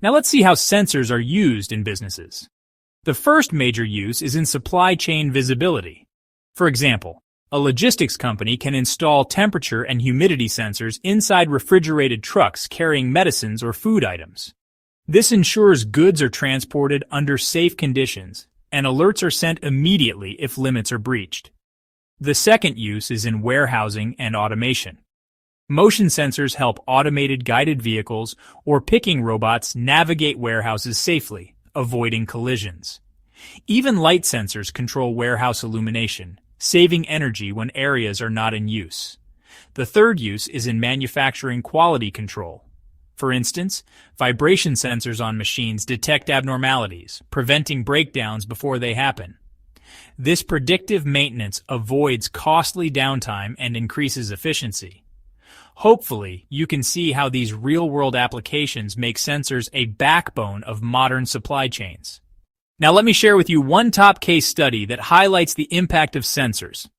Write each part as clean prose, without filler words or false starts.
Now let's see how sensors are used in businesses. The first major use is in supply chain visibility. For example, a logistics company can install temperature and humidity sensors inside refrigerated trucks carrying medicines or food items. This ensures goods are transported under safe conditions, and alerts are sent immediately if limits are breached. The second use is in warehousing and automation. Motion sensors help automated guided vehicles or picking robots navigate warehouses safely, avoiding collisions. Even light sensors control warehouse illumination, saving energy when areas are not in use. The third use is in manufacturing quality control. For instance, vibration sensors on machines detect abnormalities, preventing breakdowns before they happen. This predictive maintenance avoids costly downtime and increases efficiency. Hopefully, you can see how these real-world applications make sensors a backbone of modern supply chains. Now let me share with you one top case study that highlights the impact of sensors.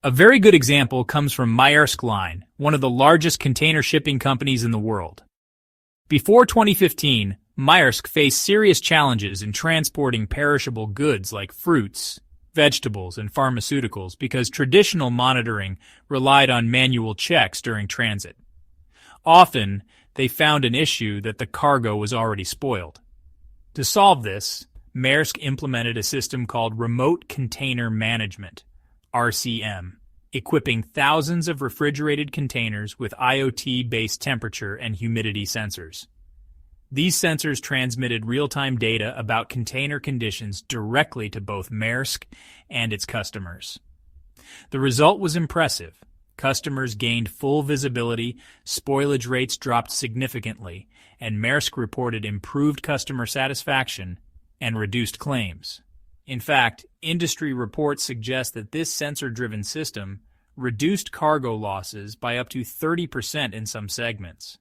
A very good example comes from Maersk Line, one of the largest container shipping companies in the world. Before 2015, Maersk faced serious challenges in transporting perishable goods like fruits, vegetables, and pharmaceuticals because traditional monitoring relied on manual checks during transit. Often, they found an issue that the cargo was already spoiled. To solve this, Maersk implemented a system called Remote Container Management, RCM, equipping thousands of refrigerated containers with IoT-based temperature and humidity sensors. These sensors transmitted real-time data about container conditions directly to both Maersk and its customers. The result was impressive. Customers gained full visibility, spoilage rates dropped significantly, and Maersk reported improved customer satisfaction and reduced claims. In fact, industry reports suggest that this sensor-driven system reduced cargo losses by up to 30% in some segments.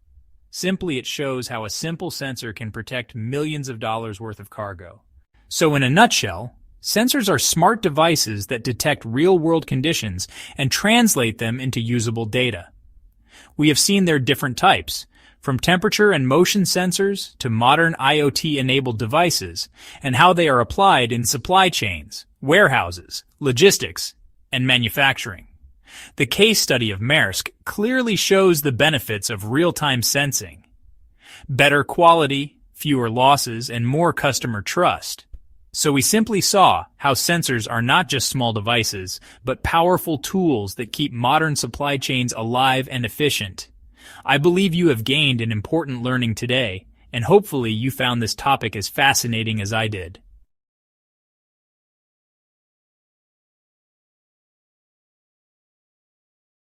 Simply, it shows how a simple sensor can protect millions of dollars worth of cargo. So in a nutshell, sensors are smart devices that detect real-world conditions and translate them into usable data. We have seen their different types, from temperature and motion sensors to modern IoT-enabled devices, and how they are applied in supply chains, warehouses, logistics, and manufacturing. The case study of Maersk clearly shows the benefits of real-time sensing. Better quality, fewer losses, and more customer trust. So we simply saw how sensors are not just small devices, but powerful tools that keep modern supply chains alive and efficient. I believe you have gained an important learning today, and hopefully you found this topic as fascinating as I did.